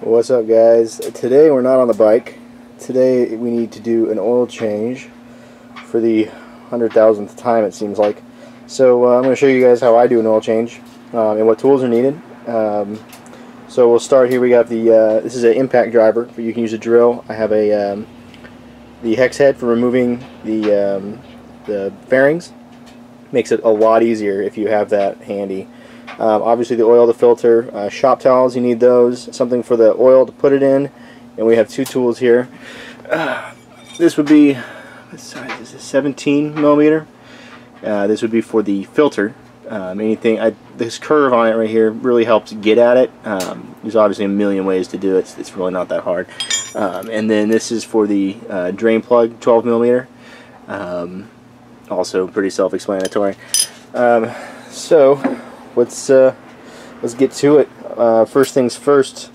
What's up, guys? Today we're not on the bike. Today we need to do an oil change for the 100,000th time, it seems like. So I'm going to show you guys how I do an oil change and what tools are needed. So we'll start here. We got the this is an impact driver, but you can use a drill. I have a the hex head for removing the fairings. Makes it a lot easier if you have that handy. Obviously the oil, the filter, shop towels, you need those, something for the oil to put it in, and we have two tools here. This would be, what size is this, 17 millimeter. This would be for the filter. This curve on it right here really helps get at it. There's obviously a million ways to do it. It's really not that hard. And then this is for the drain plug, 12 millimeter. Also pretty self-explanatory. So let's get to it. First things first,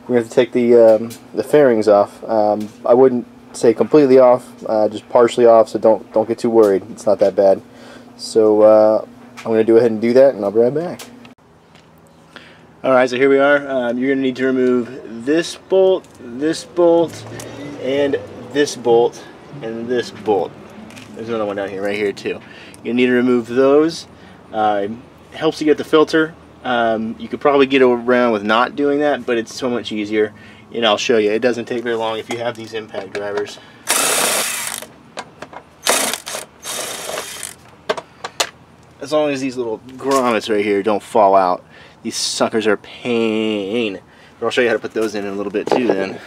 we're going to take the fairings off. I wouldn't say completely off, just partially off, so don't get too worried. It's not that bad. So I'm going to go ahead and do that, and I'll be right back. Alright, so here we are. You're going to need to remove this bolt, and this bolt, and this bolt. There's another one down here, right here too. You need to remove those. Helps you get the filter. You could probably get around with not doing that, but it's so much easier. And I'll show you. It doesn't take very long if you have these impact drivers. As long as these little grommets right here don't fall out. These suckers are a pain. But I'll show you how to put those in a little bit too then.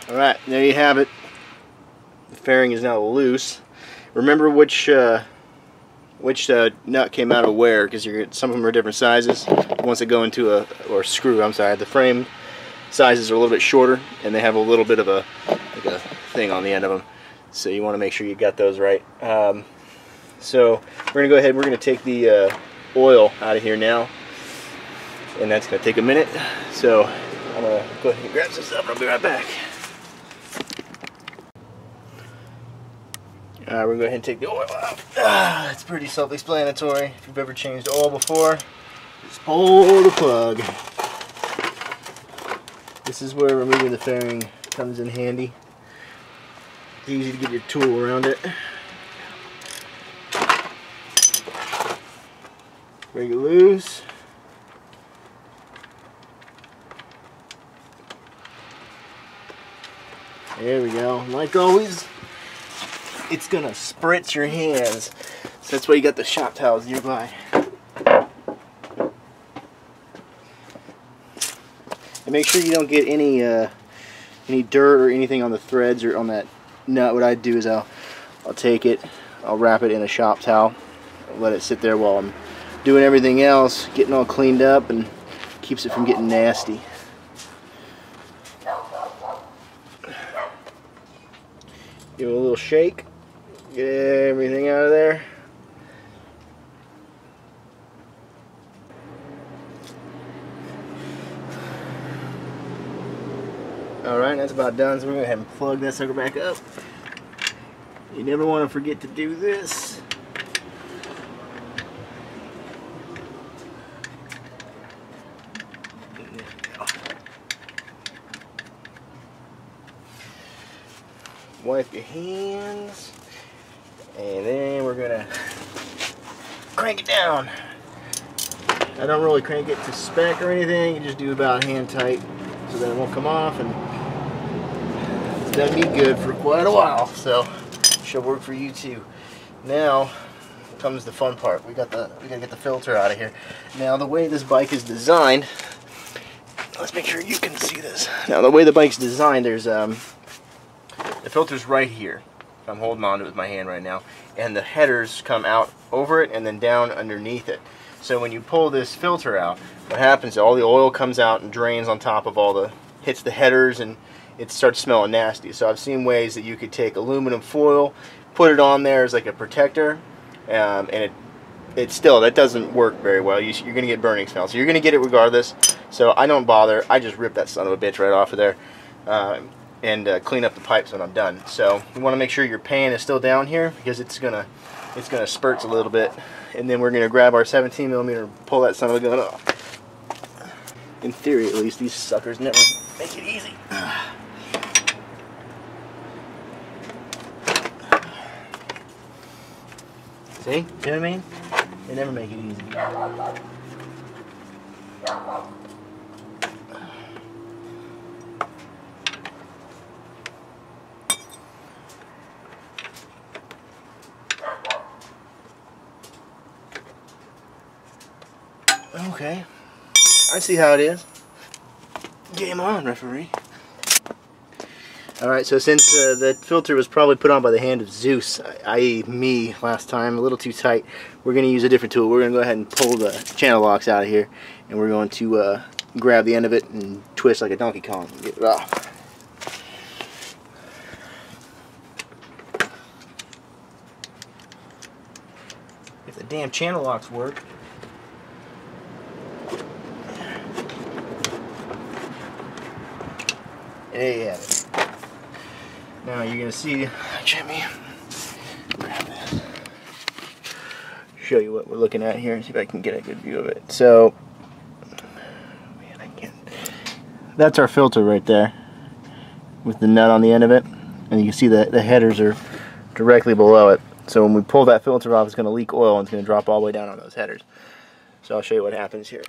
Alright, there you have it. The fairing is now loose. Remember which nut came out of where, because some of them are different sizes. Once they go into or screw, I'm sorry, the frame sizes are a little bit shorter, and they have a little bit of a thing on the end of them. So you want to make sure you got those right. So we're going to go ahead and we're going to take the oil out of here now. And that's going to take a minute. So I'm going to go ahead and grab some stuff and I'll be right back. We're going to go ahead and take the oil out. It's pretty self-explanatory. If you've ever changed oil before, just pull the plug. This is where removing the fairing comes in handy. It's easy to get your tool around it. Break it loose. There we go. Like always, it's gonna spritz your hands. So that's why you got the shop towels nearby. And make sure you don't get any dirt or anything on the threads or on that nut. What I do is I'll take it, I'll wrap it in a shop towel, let it sit there while I'm doing everything else, getting all cleaned up, and keeps it from getting nasty. Give it a little shake, get everything out of there. Alright, that's about done, so we're going to go ahead and plug that sucker back up. You never want to forget to do this. Wipe your hands, and then we're gonna crank it down. I don't really crank it to spec or anything, you just do about hand tight so that it won't come off, and it's done me good for quite a while, so it should work for you too. Now comes the fun part. We gotta get the filter out of here. Now the way this bike is designed, let's make sure you can see this. Now the way the bike's designed, there's the filter's right here. I'm holding on to it with my hand right now, and the headers come out over it and then down underneath it. So when you pull this filter out, what happens is all the oil comes out and drains on top of hits the headers and it starts smelling nasty. So I've seen ways that you could take aluminum foil, put it on there as like a protector, and it still, that doesn't work very well. You're going to get burning smell. So you're going to get it regardless. So I don't bother. I just rip that son of a bitch right off of there and clean up the pipes when I'm done. So you want to make sure your pan is still down here because it's gonna spurt a little bit. And then we're going to grab our 17mm and pull that son of a gun off. In theory, at least, these suckers never make it easy. See? You know what I mean? They never make it easy. Okay. I see how it is. Game on, referee. Alright, so since the filter was probably put on by the hand of Zeus, i.e. me last time, a little too tight, we're going to use a different tool. We're going to go ahead and pull the channel locks out of here, and we're going to grab the end of it and twist like a Donkey Kong and get it off. If the damn channel locks work. There you have it. Now you're going to see, Jimmy, grab this, show you what we're looking at here and see if I can get a good view of it. So, man, I can't. That's our filter right there with the nut on the end of it. And you can see that the headers are directly below it. So when we pull that filter off, it's going to leak oil and it's going to drop all the way down on those headers. So I'll show you what happens here.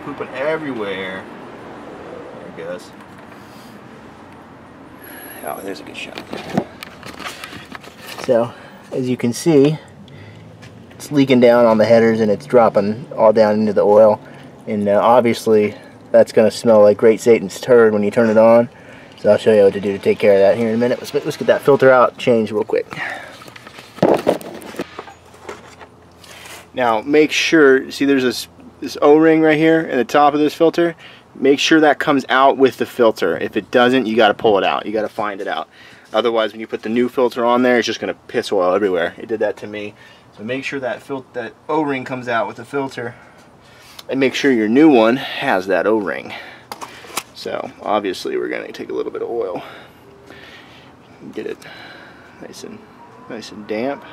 Pooping everywhere. There it goes. Oh, there's a good shot. So, as you can see, it's leaking down on the headers and it's dropping all down into the oil. And obviously, that's going to smell like Great Satan's turd when you turn it on. So I'll show you what to do to take care of that here in a minute. Let's get that filter out, change real quick. Now, make sure, see there's this O-ring right here at the top of this filter. Make sure that comes out with the filter. If it doesn't, you got to pull it out. You got to find it out. Otherwise, when you put the new filter on there, it's just going to piss oil everywhere. It did that to me. So make sure that O-ring comes out with the filter, and make sure your new one has that O-ring. So obviously, we're going to take a little bit of oil, get it nice and damp.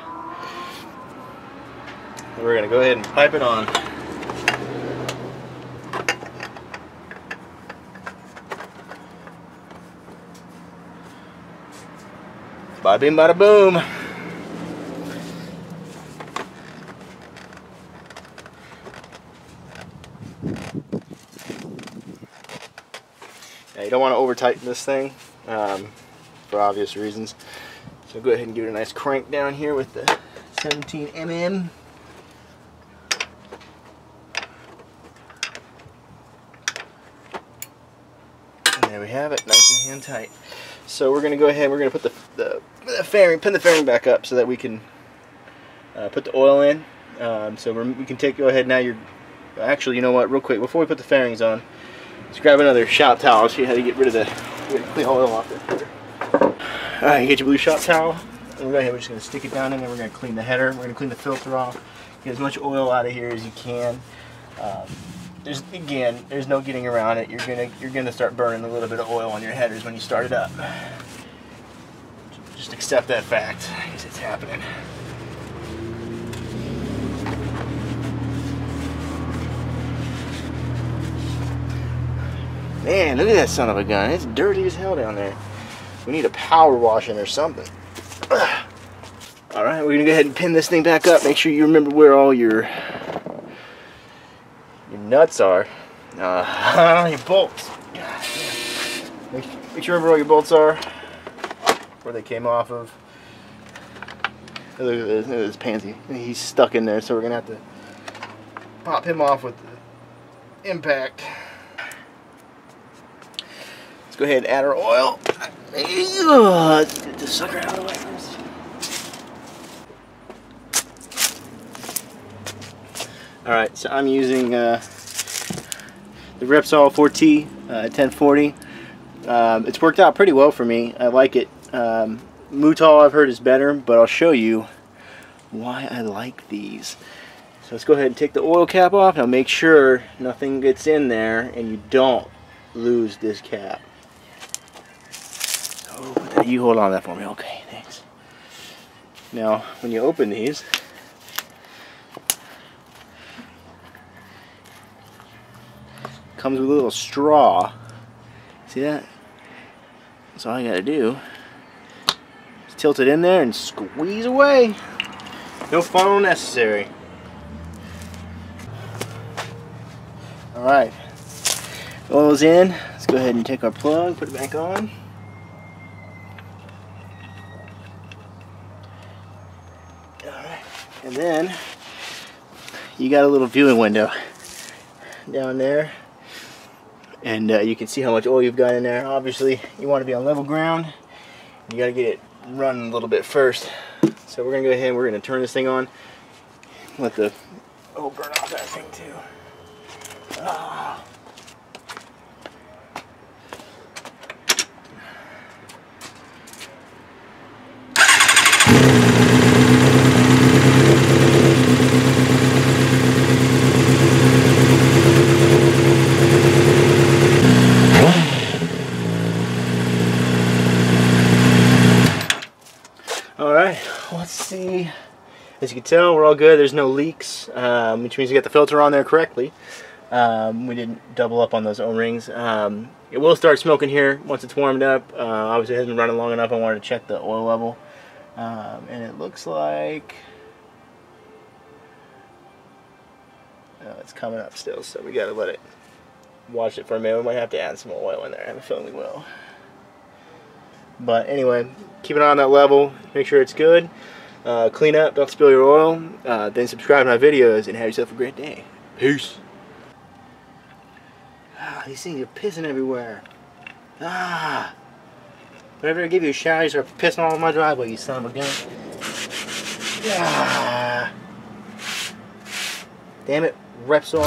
And we're going to go ahead and pipe it on. Bada bing, bada boom. Now you don't want to over tighten this thing for obvious reasons. So go ahead and give it a nice crank down here with the 17mm. And there we have it, nice and hand tight. So we're going to go ahead and we're going to put the fairing, pin the fairing back up so that we can put the oil in. So we can go ahead now. Actually, you know what? Real quick, before we put the fairings on, let's grab another shop towel. I'll show you how to get rid of the clean oil off it. All right, you get your blue shop towel. And we're just going to stick it down in there. We're going to clean the header. We're going to clean the filter off. Get as much oil out of here as you can. There's no getting around it. You're gonna start burning a little bit of oil on your headers when you start it up. Just accept that fact, because it's happening. Man, look at that son of a gun. It's dirty as hell down there. We need a power washing or something. Alright, we're gonna go ahead and pin this thing back up. Make sure you remember where all your nuts are. Your bolts. Make sure you remember where your bolts are, where they came off of. Look at this pansy. He's stuck in there, so we're gonna have to pop him off with the impact. Let's go ahead and add our oil. Let's get the sucker out of the way first. Alright, so I'm using the Repsol 4T 1040. It's worked out pretty well for me. I like it. Mutal I've heard is better, but I'll show you why I like these. So let's go ahead and take the oil cap off. Now make sure nothing gets in there and you don't lose this cap. So you hold on to that for me. Okay, thanks. Now when you open these, it comes with a little straw. See that? So all I gotta do is tilt it in there and squeeze away. No funnel necessary. Alright, oil's in. Let's go ahead and take our plug, put it back on. Alright, and then you got a little viewing window down there, and you can see how much oil you've got in there. Obviously, you want to be on level ground. You got to get it running a little bit first. So we're going to go ahead and we're going to turn this thing on. Let the oil burn off that thing too. Ah. Alright, let's see. As you can tell, we're all good. There's no leaks, which means you got the filter on there correctly. We didn't double up on those O-rings. It will start smoking here once it's warmed up. Obviously it hasn't been running long enough. I wanted to check the oil level. And it looks like it's coming up still, so we gotta let it watch it for a minute. We might have to add some oil in there. I have a feeling we will. But anyway, keep it on that level. Make sure it's good. Clean up, don't spill your oil. Then subscribe to my videos and have yourself a great day. Peace. These things are pissing everywhere. Whenever I give you a shower, you start pissing all over my driveway, you son of a gun. Damn it, Repsol.